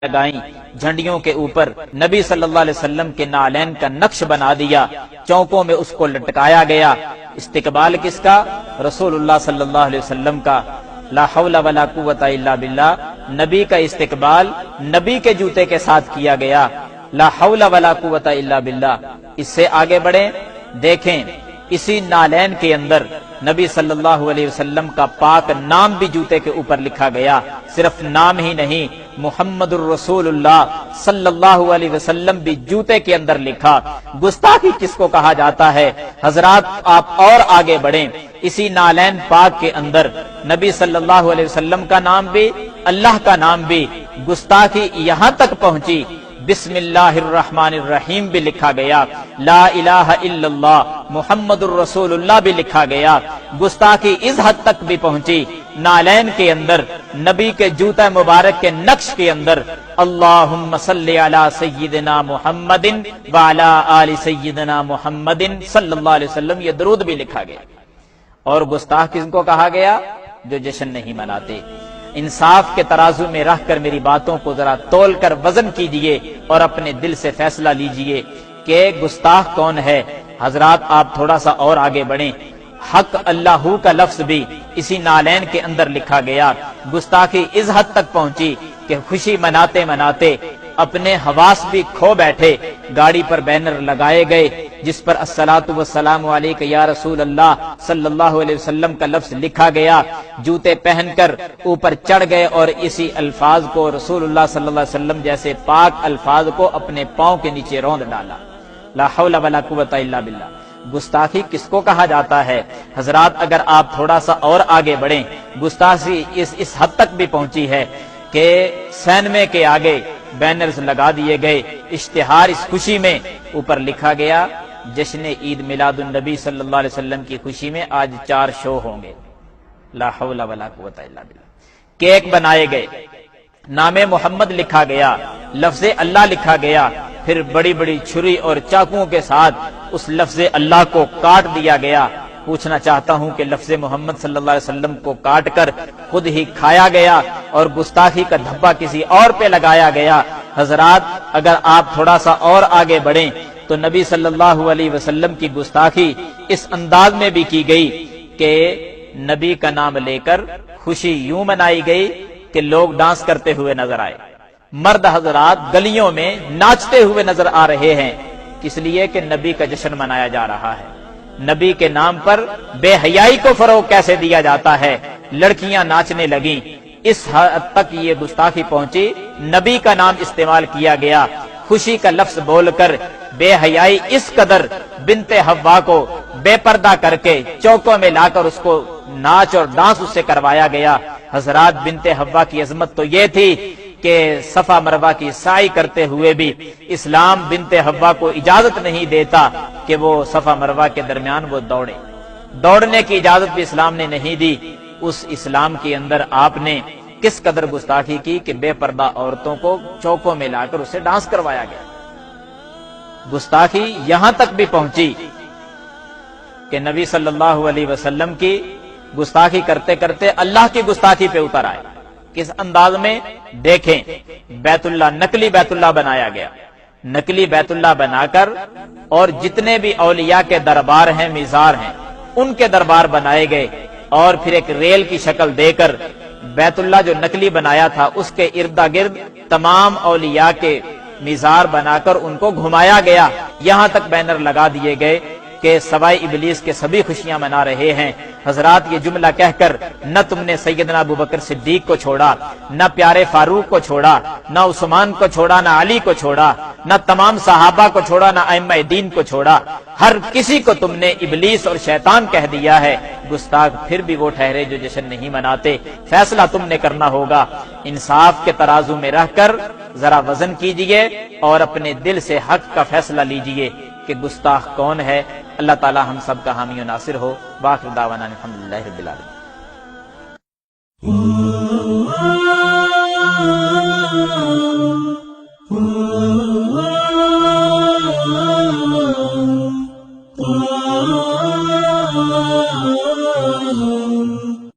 लगाई, झंडियों के ऊपर नबी सल्लल्लाहु अलैहि वसल्लम के नालैन का नक्श बना दिया, चौकों में उसको लटकाया गया। इस्तिकबाल किसका? रसूलुल्लाह सल्लल्लाहु अलैहि वसल्लम का। ला हौला वला कुव्वता इल्ला बिल्लाह, नबी का इस्तिकबाल नबी के जूते के साथ किया गया। ला हौला वला कुव्वता इल्ला बिल्लाह। इससे आगे बढ़े, देखें इसी नालैन के अंदर नबी सल्लल्लाहु अलैहि वसल्लम का पाक नाम भी जूते के ऊपर लिखा गया। सिर्फ नाम ही नहीं, मुहम्मदुर रसूलुल्लाह सल्लल्लाहु अलैहि वसल्लम भी जूते के अंदर लिखा। गुस्ताखी किसको कहा जाता है? हजरात आप और आगे बढ़ें, इसी नालैन पाक के अंदर नबी सल्लल्लाहु अलैहि वसल्लम का नाम भी, अल्लाह का नाम भी, गुस्ताखी यहां तक पहुंची बिस्मिल्लाहिर्रहमानिर्रहीम भी लिखा गया, ला इलाहा इल्लल्लाह मुहम्मदुर रसूलुल्लाह भी लिखा गया। गुस्ताखी इस हद तक भी पहुंची, नालैन के अंदर नबी के जूता मुबारक के नक्श के अंदर अल्लाहुम्मा सल्ली अला सय्यिदिना मुहम्मदिन व अला आलि सय्यिदिना मुहम्मदिन सल्लल्लाहु अलैहि वसल्लम, ये दरूद भी लिखा गया। और गुस्ताख किसको कहा गया? जो जश्न नहीं मनाते। इंसाफ के तराजू में रख कर मेरी बातों को जरा तोल कर वजन कीजिए और अपने दिल से फैसला लीजिए कि गुस्ताख कौन है। हजरात आप थोड़ा सा और आगे बढ़ें, हक अल्लाहू का लफ्ज भी इसी नालैन के अंदर लिखा गया। गुस्ताखी इस हद तक पहुंची कि खुशी मनाते मनाते अपने हवास भी खो बैठे। गाड़ी पर बैनर लगाए गए जिस पर अस्सलातु वस्सलामु अलैका या रसूल अल्लाह सल्लल्लाहु अलैहि वसल्लम का लफ्ज लिखा गया। जूते पहनकर ऊपर चढ़ गए और इसी अल्फाज को, रसूलुल्लाह सल्लल्लाहु अलैहि वसल्लम जैसे पाक अल्फाज को अपने पांव के नीचे रौंद डाला। ला हौला वला कुव्वता इल्ला बिल्लाह। गुस्ताखी किसको कहा जाता है? हजरात अगर आप थोड़ा सा और आगे बढ़ें, गुस्ताखी इस हद तक भी पहुंची है कि सैनमे के आगे बैनर्स लगा दिए गए, इश्तिहार इस खुशी में ऊपर लिखा गया, जश्न ईद मिलादुन नबी सल्लल्लाहु अलैहि वसल्लम की खुशी में आज 4 शो होंगे। ला हौला वला कुव्वता इल्ला बिल्लाह। केक बनाए गए, नामे मोहम्मद लिखा गया, लफ्ज़े अल्लाह लिखा गया, फिर बड़ी बड़ी छुरी और चाकुओं के साथ उस लफ्ज़े अल्लाह को काट दिया गया। पूछना चाहता हूं कि लफ्ज़े मोहम्मद सल्लल्लाहु अलैहि वसल्लम को काट कर खुद ही खाया गया और गुस्ताखी का धब्बा किसी और पे लगाया गया। हजरात अगर आप थोड़ा सा और आगे बढ़ें तो नबी सल्लल्लाहु अलैहि वसल्लम की गुस्ताखी इस अंदाज में भी की गई कि नबी का नाम लेकर खुशी यूं मनाई गई कि लोग डांस करते हुए नजर आए। मर्द हजरात गलियों में नाचते हुए नजर आ रहे हैं, इसलिए कि नबी का जश्न मनाया जा रहा है। नबी के नाम पर बेहयाई को फरोग कैसे दिया जाता है। लड़कियां नाचने लगी, इस हद तक ये गुस्ताखी पहुंची, नबी का नाम इस्तेमाल किया गया। खुशी का लफ्ज बोलकर बेहयाई इस कदर बिनते हव्वा को बेपर्दा करके चौकों में लाकर उसको नाच और डांस उससे करवाया गया। हजरात बिनते हव्वा की अजमत तो ये थी कि सफा मरवा की साई करते हुए भी इस्लाम बिनते हव्वा को इजाजत नहीं देता कि वो सफा मरवा के दरमियान वो दौड़े। दौड़ने की इजाजत भी इस्लाम ने नहीं दी। उस इस्लाम के अंदर आपने किस कदर गुस्ताखी की कि बेपर्दा औरतों को चौकों में लाकर उसे डांस करवाया गया। गुस्ताखी यहां तक भी पहुंची कि नबी सल्लल्लाहु अलैहि वसल्लम की गुस्ताखी करते करते अल्लाह की गुस्ताखी पे उतर आए। किस अंदाज में? देखें, बैतुल्लाह, नकली बैतुल्लाह बनाया गया। नकली बैतुल्लाह बनाकर और जितने भी औलिया के दरबार हैं, मिजार हैं, उनके दरबार बनाए गए और फिर एक रेल की शक्ल देकर बैतुल्लाह जो नकली बनाया था उसके इर्दा गिर्द तमाम औलिया के मिजार बनाकर उनको घुमाया गया। यहां तक बैनर लगा दिए गए कि सवाई इबलीस के सभी खुशियां मना रहे हैं। हजरात ये जुमला कहकर न तुमने सैयदना अबू बकर सिद्दीक को छोड़ा, न प्यारे फारूक को छोड़ा, न उस्मान को छोड़ा, न अली को छोड़ा, न तमाम सहाबा को छोड़ा, न अइम्मा दीन को छोड़ा। हर किसी को तुमने इबलीस और शैतान कह दिया है। गुस्ताख फिर भी वो ठहरे जो जश्न नहीं मनाते। फैसला तुमने करना होगा। इंसाफ के तराजू में रहकर जरा वजन कीजिए और अपने दिल से हक का फैसला लीजिए कि गुस्ताख कौन है। अल्लाह ताला हम सब का हामी और नासिर हो। वाखिर दावाना अल्हम्दुलिल्लाहि रब्बिल आलमीन।